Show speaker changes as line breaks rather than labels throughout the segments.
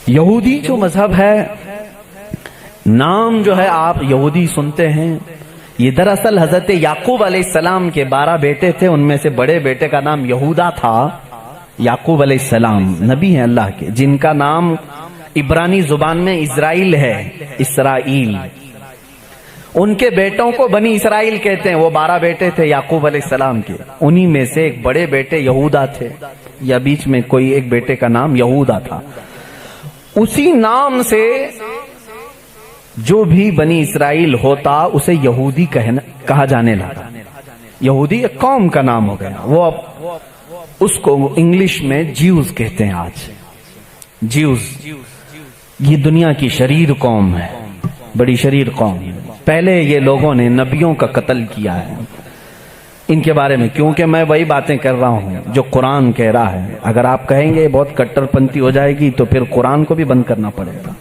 یہودی جو مذہب ہے، نام جو ہے آپ یہودی سنتے ہیں، یہ دراصل حضرت یعقوب علیہ السلام کے 12 بیٹے تھے، ان میں سے بڑے بیٹے کا نام یہودا تھا۔ یعقوب علیہ السلام نبی ہیں اللہ کے، جن کا نام عبرانی زبان میں اسرائیل ہے، اسرائیل۔ ان کے بیٹوں کو بنی اسرائیل کہتے ہیں۔ وہ 12 بیٹے تھے یعقوب علیہ السلام کے، انہی میں سے ایک بڑے بیٹے یہودا تھے، یا بیچ میں کوئی ایک بیٹے کا نام یہودا تھا۔ اسی نام سے جو بھی بنی اسرائیل ہوتا اسے یہودی کہا جانے لگا۔ یہودی ایک قوم کا نام ہو گیا، وہ اب اس کو انگلش میں جیوز کہتے ہیں آج۔ جیوز یہ دنیا کی شریر قوم ہے، بڑی شریر قوم ہے۔ پہلے یہ لوگوں نے نبیوں کا قتل کیا ہے۔ ان کے بارے میں کیونکہ میں وہی باتیں کر رہا ہوں جو قرآن کہہ رہا ہے۔ اگر آپ کہیں گے بہت کٹر پنتھی ہو جائے گی تو پھر قرآن کو بھی بند کرنا پڑے گا۔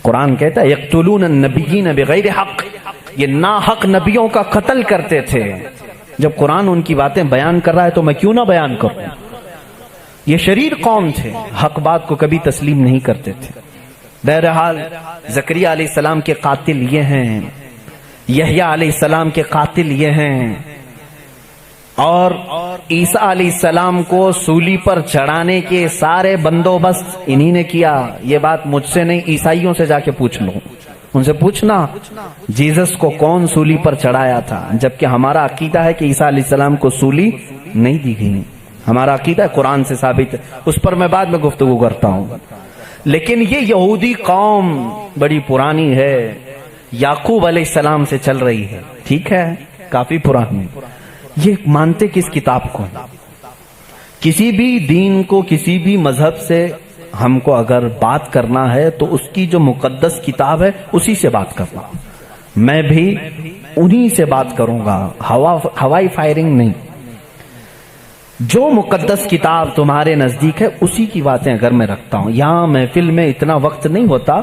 قرآن کہتا ہے یقتلون النبیین بغیر حق، یہ ناحق نبیوں کا قتل کرتے تھے۔ جب قرآن ان کی باتیں بیان کر رہا ہے تو میں کیوں نہ بیان کروں؟ یہ شریر قوم تھے، حق بات کو کبھی تسلیم نہیں کرتے تھے۔ بہرحال زکریا علیہ السلام کے قاتل یہ ہیں، یحییٰ علیہ السلام کے قاتل یہ ہیں، اور عیسیٰ علیہ السلام کو سولی پر چڑھانے کے سارے بندوبست انہی نے کیا۔ یہ بات مجھ سے نہیں، عیسائیوں سے جا کے پوچھ لو، ان سے پوچھنا جیزس کو کون سولی پر چڑھایا تھا، جبکہ ہمارا عقیدہ ہے کہ عیسیٰ علیہ السلام کو سولی نہیں دی گئی۔ ہمارا عقیدہ ہے، قرآن سے ثابت ہے، اس پر میں بعد میں گفتگو کرتا ہوں۔ لیکن یہ یہودی قوم بڑی پرانی ہے، یعقوب علیہ السلام سے چل رہی ہے، ٹھیک ہے، کافی پرانی۔ یہ مانتے کس کتاب کو؟ کسی بھی دین کو، کسی بھی مذہب سے ہم کو اگر بات کرنا ہے تو اس کی جو مقدس کتاب ہے اسی سے بات کرنا۔ میں بھی انہی سے بات کروں گا، ہوائی فائرنگ نہیں۔ جو مقدس کتاب تمہارے نزدیک ہے اسی کی باتیں اگر میں رکھتا ہوں۔ یہاں محفل میں اتنا وقت نہیں ہوتا،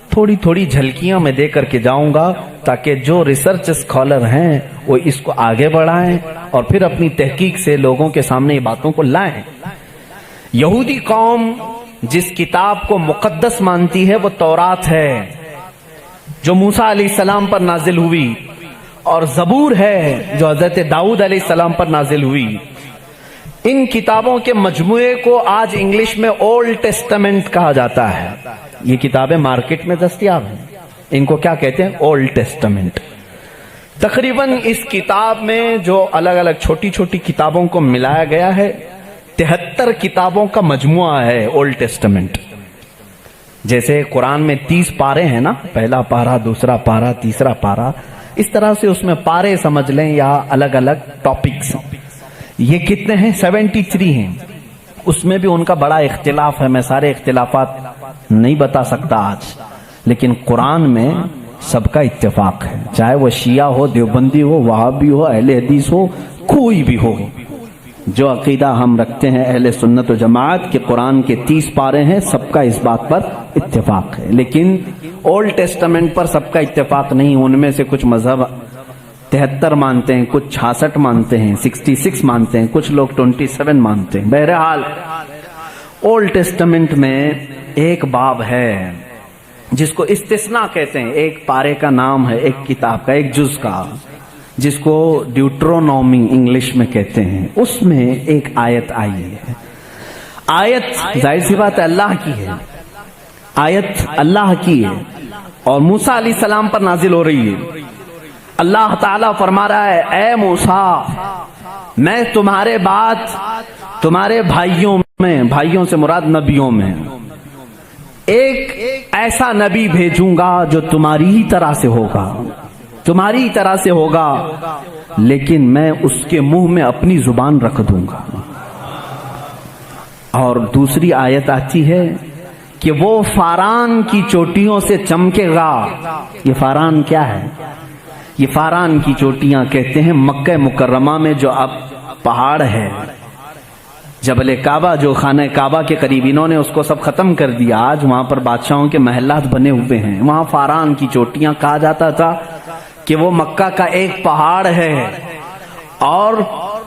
تھوڑی تھوڑی جھلکیاں میں دے کر کے جاؤں گا تاکہ جو ریسرچ اسکالر ہیں وہ اس کو آگے بڑھائیں اور پھر اپنی تحقیق سے لوگوں کے سامنے یہ باتوں کو لائیں۔ یہودی قوم جس کتاب کو مقدس مانتی ہے وہ تورات ہے، جو موسیٰ علیہ السلام پر نازل ہوئی، اور زبور ہے جو حضرت داؤد علیہ السلام پر نازل ہوئی۔ ان کتابوں کے مجموعے کو آج انگلش میں اولڈ ٹیسٹمنٹ کہا جاتا ہے۔ یہ کتابیں مارکیٹ میں دستیاب ہیں، ان کو کیا کہتے ہیں؟ Old testament. تقریباً اس کتاب میں جو الگ الگ چھوٹی چھوٹی کتابوں کو ملایا گیا ہے 73 کتابوں کا مجموعہ ہے اولڈ ٹیسٹمنٹ۔ جیسے قرآن میں 30 پارے ہیں نا، پہلا پارا، دوسرا پارا، تیسرا پارا، اس طرح سے اس میں پارے سمجھ لیں یا الگ الگ ٹاپکس۔ یہ کتنے ہیں؟ 73 ہیں۔ اس میں بھی ان کا بڑا اختلاف ہے، میں سارے اختلافات نہیں بتا سکتا آج، لیکن قرآن میں سب کا اتفاق ہے، چاہے وہ شیعہ ہو، دیوبندی ہو، وہابی ہو، اہل حدیث ہو، کوئی بھی ہو۔ جو عقیدہ ہم رکھتے ہیں اہل سنت و جماعت کہ قرآن کے 30 پارے ہیں، سب کا اس بات پر اتفاق ہے۔ لیکن اولڈ ٹیسٹمنٹ پر سب کا اتفاق نہیں، ان میں سے کچھ مذہب 73 مانتے ہیں، کچھ 66 مانتے ہیں، 66 مانتے ہیں، کچھ لوگ 27 مانتے ہیں۔ بہرحال اولڈ ٹیسٹمنٹ میں ایک باب ہے جس کو استثناء کہتے ہیں، ایک پارے کا نام ہے، ایک کتاب کا، ایک جز کا، جس کو ڈیوٹرونومی انگلش میں کہتے ہیں۔ اس میں ایک آیت آئی ہے۔ آیت ظاہر سی بات ہے اللہ کی ہے، آیت اللہ کی ہے اور موسیٰ علیہ السلام پر نازل ہو رہی ہے۔ اللہ تعالیٰ فرما رہا ہے، اے موسیٰ، میں تمہارے بعد تمہارے بھائیوں میں، بھائیوں سے مراد نبیوں میں، ایک ایسا نبی بھیجوں گا جو تمہاری ہی طرح سے ہوگا، تمہاری ہی طرح سے ہوگا، لیکن میں اس کے منہ میں اپنی زبان رکھ دوں گا۔ اور دوسری آیت آتی ہے کہ وہ فاران کی چوٹیوں سے چمکے گا۔ یہ فاران کیا ہے؟ یہ فاران کی چوٹیاں کہتے ہیں مکہ مکرمہ میں جو اب پہاڑ ہے، جبل کعبہ جو خانہ کعبہ کے قریب، انہوں نے اس کو سب ختم کر دیا، آج وہاں پر بادشاہوں کے محلات بنے ہوئے ہیں۔ وہاں فاران کی چوٹیاں کہا جاتا تھا کہ وہ مکہ کا ایک پہاڑ ہے، اور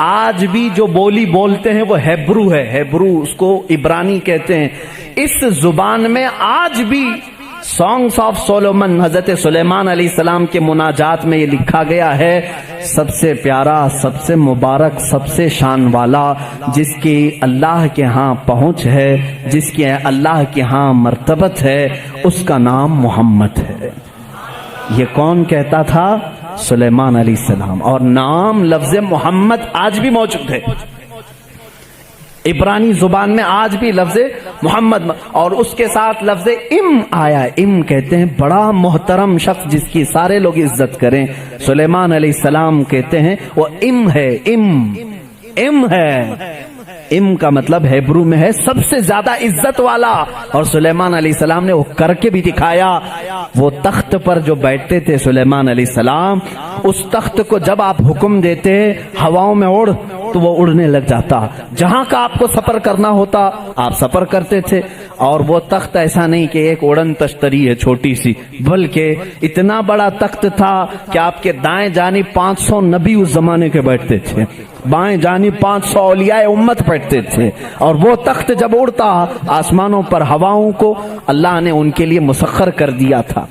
آج بھی جو بولی بولتے ہیں وہ ہیبرو ہے، ہیبرو اس کو عبرانی کہتے ہیں۔ اس زبان میں آج بھی سانگس آف سولومن، حضرت سلیمان علیہ السلام کے مناجات میں یہ لکھا گیا ہے، سب سے پیارا، سب سے مبارک، سب سے شان والا، جس کی اللہ کے ہاں پہنچ ہے، جس کی اللہ کے ہاں مرتبت ہے، اس کا نام محمد ہے۔ یہ کون کہتا تھا؟ سلیمان علیہ السلام۔ اور نام لفظ محمد آج بھی موجود ہے، عبرانی زبان میں آج بھی لفظ محمد، اور اس کے ساتھ لفظ ام آیا۔ ام کہتے ہیں بڑا محترم شخص جس کی سارے لوگ عزت کریں، سلیمان علیہ السلام کہتے ہیں وہ ام ہے، ام ہے۔ ام کا مطلب ہیبرو میں ہے سب سے زیادہ عزت والا، اور سلیمان علیہ السلام نے وہ کر کے بھی دکھایا۔ وہ تخت پر جو بیٹھتے تھے سلیمان علیہ السلام، اس تخت کو جب آپ حکم دیتے ہواؤں میں اڑ تو وہ اڑنے لگ جاتا، جہاں کا آپ کو سفر کرنا ہوتا آپ سفر کرتے تھے۔ اور وہ تخت ایسا نہیں کہ ایک اڑن تشتری ہے چھوٹی سی، بلکہ اتنا بڑا تخت تھا کہ آپ کے دائیں جانب 500 نبی اس زمانے کے بیٹھتے تھے، بائیں جانب 500 اولیاء امت بیٹھتے تھے، اور وہ تخت جب اڑتا آسمانوں پر ہواؤں کو اللہ نے ان کے لیے مسخر کر دیا تھا،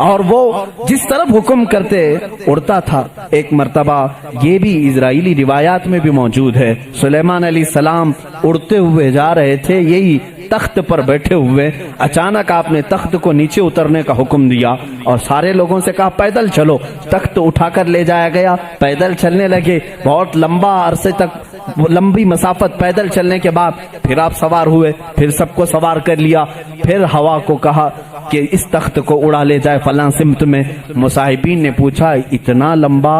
اور وہ جس طرف حکم کرتے اڑتا تھا۔ ایک مرتبہ یہ بھی اسرائیلی روایات میں بھی موجود ہے، سلیمان علیہ السلام اڑتے ہوئے جا رہے تھے، یہی تخت پر بیٹھے ہوئے، اچانک آپ نے تخت کو نیچے اترنے کا حکم دیا اور سارے لوگوں سے کہا پیدل چلو۔ تخت اٹھا کر لے جایا گیا، پیدل چلنے لگے، بہت لمبا عرصے تک، لمبی مسافت پیدل چلنے کے بعد پھر آپ سوار ہوئے، پھر سب کو سوار کر لیا، پھر ہوا کو کہا کہ اس تخت کو اڑا لے جائے فلاں سمت میں۔ مصاحبین نے پوچھا اتنا لمبا،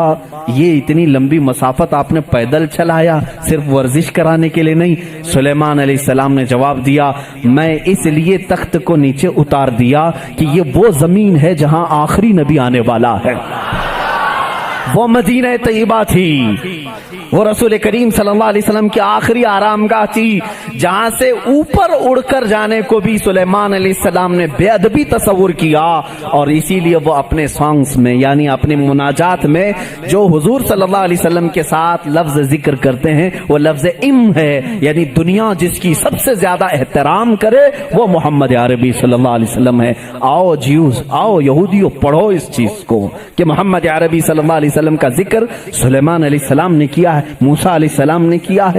یہ اتنی لمبی مسافت آپ نے پیدل چلایا، صرف ورزش کرانے کے لیے نہیں؟ سلیمان علیہ السلام نے جواب دیا میں اس لیے تخت کو نیچے اتار دیا کہ یہ وہ زمین ہے جہاں آخری نبی آنے والا ہے، وہ مدینہ طیبہ تھی، وہ رسول کریم صلی اللہ علیہ وسلم کی آخری آرام گاہ تھی، جہاں سے اوپر اڑ کر جانے کو بھی سلیمان علیہ السلام نے بے ادبی تصور کیا، اور اسی لیے وہ اپنے سانگز میں یعنی اپنے مناجات میں جو حضور صلی اللہ علیہ وسلم کے ساتھ لفظ ذکر کرتے ہیں وہ لفظ ام ہے، یعنی دنیا جس کی سب سے زیادہ احترام کرے وہ محمد عربی صلی اللہ علیہ وسلم ہے۔ آؤ جیوز، آؤ یہودیوں، پڑھو اس چیز کو کہ محمد عربی صلی اللہ علیہ وسلم کا ذکر سلیمان علیہ السلام نے کیا ہے، موسیٰ علیہ السلام نے کیا ہے۔